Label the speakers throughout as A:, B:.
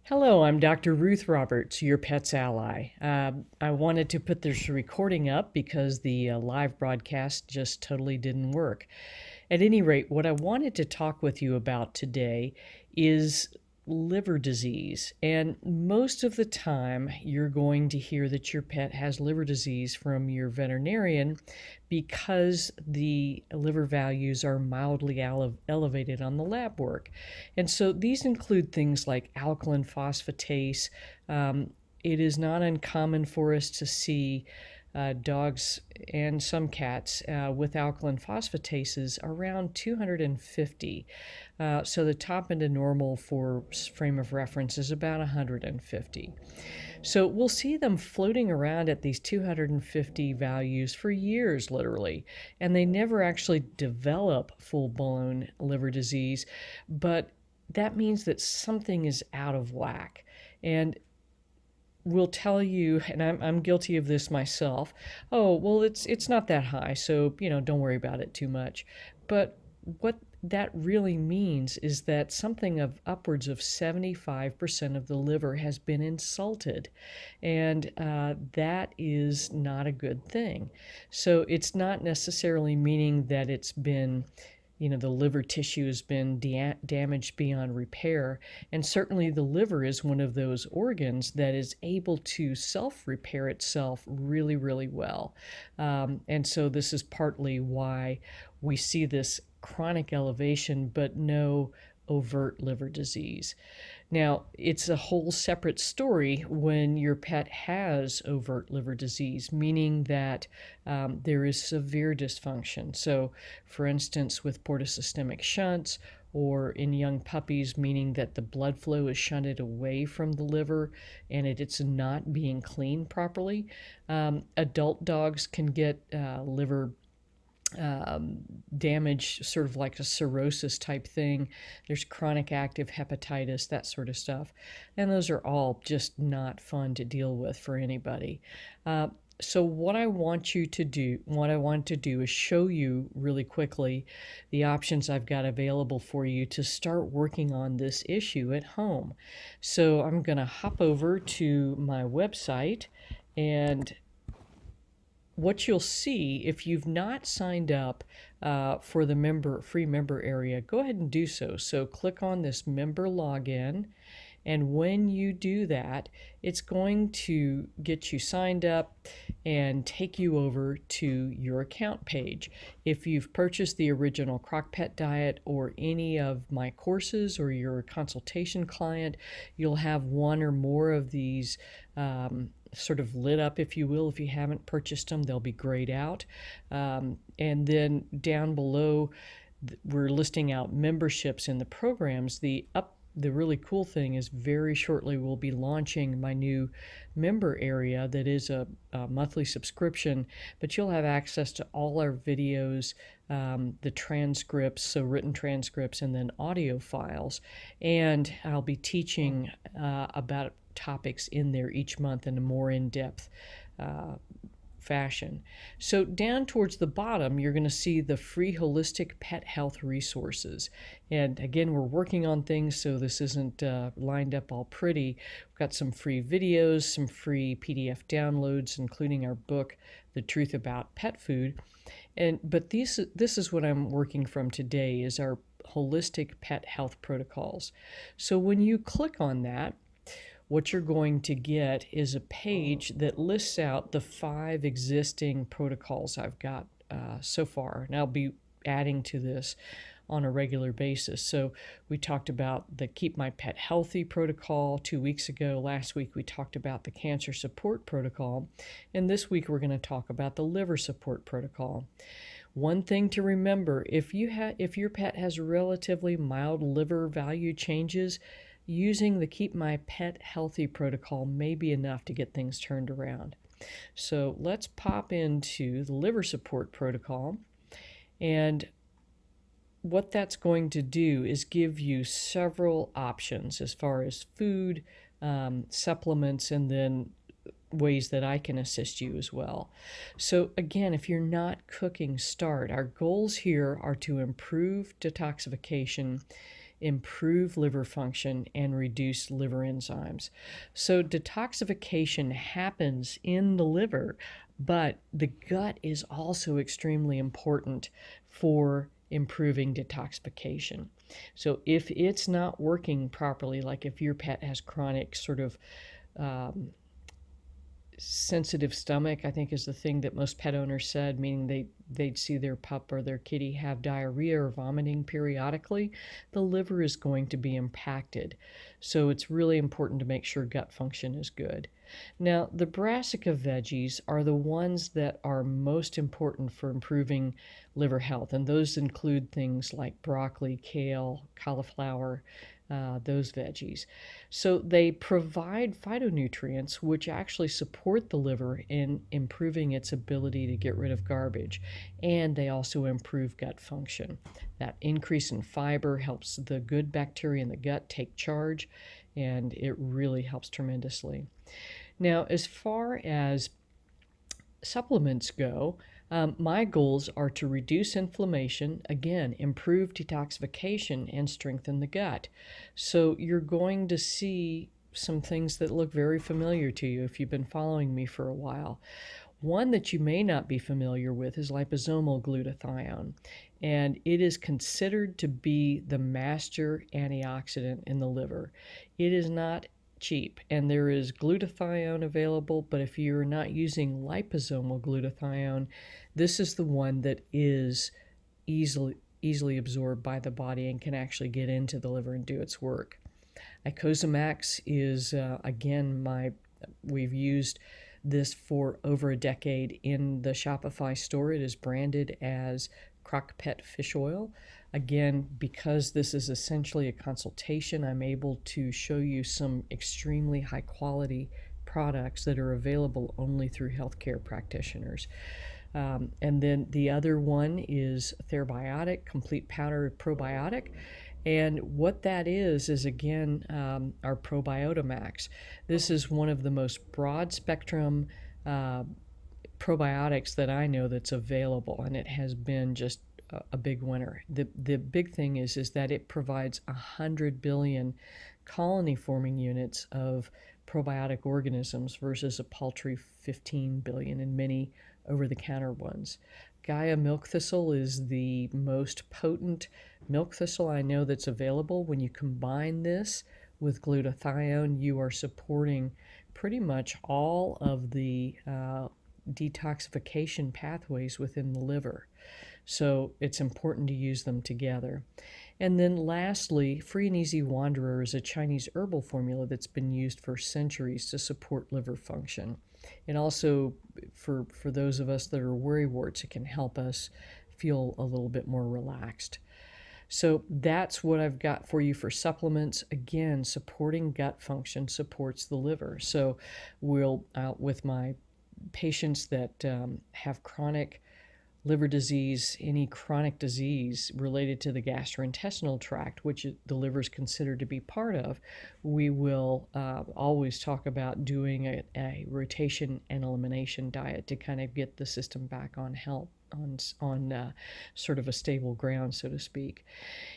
A: Hello, I'm Dr. Ruth Roberts, your pet's ally. I wanted to put this recording up because the live broadcast just totally didn't work. At any rate, what I wanted to talk with you about today is liver disease. And most of the time, you're going to hear that your pet has liver disease from your veterinarian because the liver values are mildly elevated on the lab work. And so these include things like alkaline phosphatase. It is not uncommon for us to see dogs and some cats with alkaline phosphatases around 250. So the top end of normal for frame of reference is about 150. So we'll see them floating around at these 250 values for years, literally, and they never actually develop full-blown liver disease, but that means that something is out of whack. And will tell you, and I'm guilty of this myself. Oh, well, it's not that high, so don't worry about it too much. But what that really means is that something of upwards of 75% of the liver has been insulted, and that is not a good thing. So it's not necessarily meaning that it's been the liver tissue has been damaged beyond repair. And certainly the liver is one of those organs that is able to self-repair itself really, really well. And so this is partly why we see this chronic elevation, but no overt liver disease. Now, it's a whole separate story when your pet has overt liver disease, meaning that there is severe dysfunction. So, for instance, with portosystemic shunts, or in young puppies, meaning that the blood flow is shunted away from the liver and it's not being cleaned properly. Adult dogs can get liver damage, sort of like a cirrhosis type thing. There's chronic active hepatitis, that sort of stuff. And those are all just not fun to deal with for anybody. So what I want to do is show you really quickly the options I've got available for you to start working on this issue at home. So I'm going to hop over to my website, and what you'll see, if you've not signed up for the free member area, go ahead and do so. So click on this member login, and when you do that, it's going to get you signed up and take you over to your account page. If you've purchased the original Crock Pet Diet or any of my courses, or you're a consultation client, you'll have one or more of these sort of lit up, if you will. If you haven't purchased them, they'll be grayed out. And then down below, we're listing out memberships in the programs. The really cool thing is very shortly we'll be launching my new member area that is a monthly subscription, but you'll have access to all our videos, the transcripts, so written transcripts, and then audio files. And I'll be teaching about topics in there each month in a more in-depth fashion. So down towards the bottom, you're going to see the free holistic pet health resources. And again, we're working on things, so this isn't lined up all pretty. We've got some free videos, some free PDF downloads, including our book, The Truth About Pet Food. But this is what I'm working from today, is our holistic pet health protocols. So when you click on that, what you're going to get is a page that lists out the 5 existing protocols I've got so far. And I'll be adding to this on a regular basis. So we talked about the Keep My Pet Healthy protocol 2 weeks ago. Last week we talked about the Cancer Support protocol. And this week we're going to talk about the Liver Support protocol. One thing to remember, if your pet has relatively mild liver value changes, using the Keep My Pet Healthy protocol may be enough to get things turned around. So let's pop into the Liver Support protocol. And what that's going to do is give you several options as far as food, supplements, and then ways that I can assist you as well. So again, if you're not cooking, start. Our goals here are to improve detoxification improve liver function, and reduce liver enzymes. So detoxification happens in the liver, but the gut is also extremely important for improving detoxification. So if it's not working properly, like if your pet has chronic sort of sensitive stomach, I think is the thing that most pet owners said, meaning they'd see their pup or their kitty have diarrhea or vomiting periodically, the liver is going to be impacted. So it's really important to make sure gut function is good. Now, the brassica veggies are the ones that are most important for improving liver health, and those include things like broccoli, kale, cauliflower, those veggies. So they provide phytonutrients which actually support the liver in improving its ability to get rid of garbage, and they also improve gut function. That increase in fiber helps the good bacteria in the gut take charge, and it really helps tremendously. Now, as far as supplements go, my goals are to reduce inflammation, again, improve detoxification, and strengthen the gut. So you're going to see some things that look very familiar to you if you've been following me for a while. One that you may not be familiar with is liposomal glutathione, and it is considered to be the master antioxidant in the liver. It is not cheap, and there is glutathione available, but if you're not using liposomal glutathione, this is the one that is easily absorbed by the body and can actually get into the liver and do its work. Icosamax is we've used this for over a decade in the Shopify store. It is branded as Crock Pet Fish Oil. Again, because this is essentially a consultation, I'm able to show you some extremely high quality products that are available only through healthcare practitioners. And then the other one is Therabiotic Complete Powder Probiotic. And what that is again, our Probiota Max. This is one of the most broad spectrum probiotics that I know that's available, and it has been just a big winner. The big thing is that it provides 100 billion colony forming units of probiotic organisms versus a paltry 15 billion in many over-the-counter ones. Gaia milk thistle is the most potent milk thistle I know that's available. When you combine this with glutathione, you are supporting pretty much all of the detoxification pathways within the liver. So it's important to use them together. And then lastly, Free and Easy Wanderer is a Chinese herbal formula that's been used for centuries to support liver function. And also for those of us that are worrywarts, it can help us feel a little bit more relaxed. So that's what I've got for you for supplements. Again, supporting gut function supports the liver. So with my patients that have chronic liver disease, any chronic disease related to the gastrointestinal tract, which the liver is considered to be part of, we will always talk about doing a rotation and elimination diet to kind of get the system back on health, on sort of a stable ground, so to speak.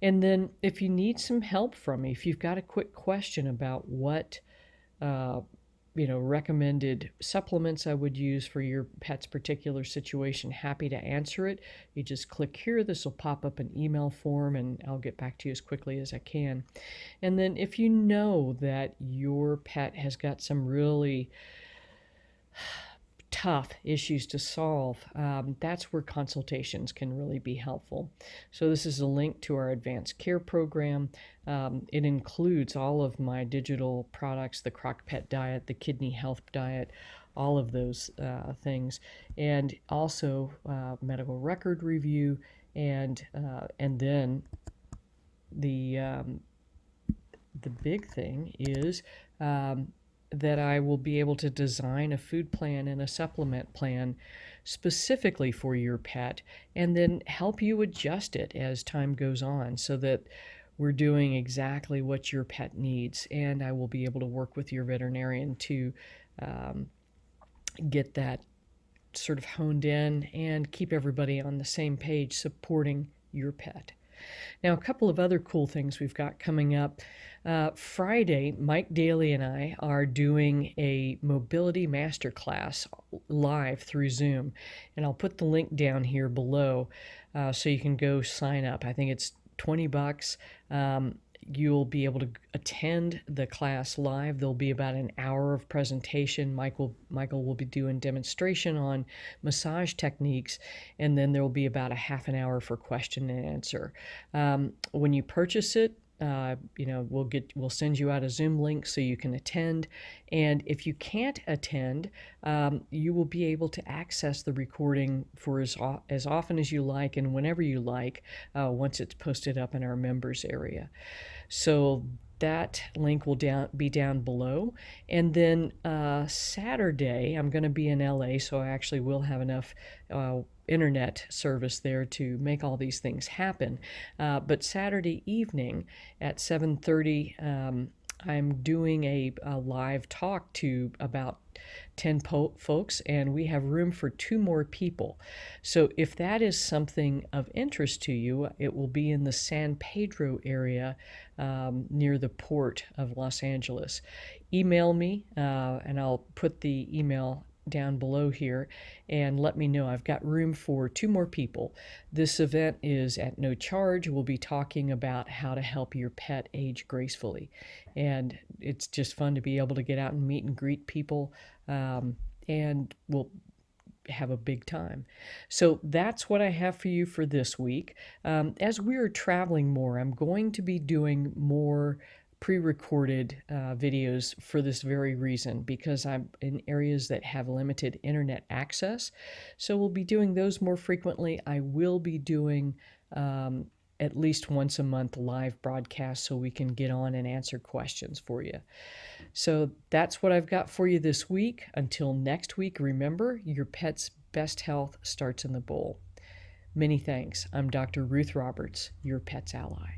A: And then if you need some help from me, if you've got a quick question about what recommended supplements I would use for your pet's particular situation, happy to answer it. You just click here. This will pop up an email form, and I'll get back to you as quickly as I can. And then if you know that your pet has got some really tough issues to solve, that's where consultations can really be helpful. So this is a link to our advanced care program. It includes all of my digital products, the Crock Pet diet, the kidney health diet, all of those things, and also medical record review, and then the big thing is that I will be able to design a food plan and a supplement plan specifically for your pet, and then help you adjust it as time goes on so that we're doing exactly what your pet needs. And I will be able to work with your veterinarian to get that sort of honed in and keep everybody on the same page supporting your pet. Now, a couple of other cool things we've got coming up. Friday, Mike Daly and I are doing a mobility masterclass live through Zoom, and I'll put the link down here below so you can go sign up. I think it's $20. You'll be able to attend the class live. There'll be about an hour of presentation. Michael will be doing demonstration on massage techniques, and then there will be about a half an hour for question and answer. When you purchase it, we'll send you out a Zoom link so you can attend. And if you can't attend, you will be able to access the recording for as often as you like and whenever you like once it's posted up in our members area. So that link will be down below. And then Saturday, I'm going to be in LA, so I actually will have enough internet service there to make all these things happen. But Saturday evening at 7:30, I'm doing a live talk to about 10 folks, and we have room for 2 more people. So if that is something of interest to you, it will be in the San Pedro area near the port of Los Angeles. Email me, and I'll put the email down below here, and let me know. I've got room for 2 more people. This event is at no charge. We'll be talking about how to help your pet age gracefully, and it's just fun to be able to get out and meet and greet people, and we'll have a big time. So that's what I have for you for this week. As we're traveling more, I'm going to be doing more pre-recorded videos for this very reason, because I'm in areas that have limited internet access. So we'll be doing those more frequently. I will be doing at least once a month live broadcasts so we can get on and answer questions for you. So that's what I've got for you this week. Until next week, remember, your pet's best health starts in the bowl. Many thanks. I'm Dr. Ruth Roberts, your pet's ally.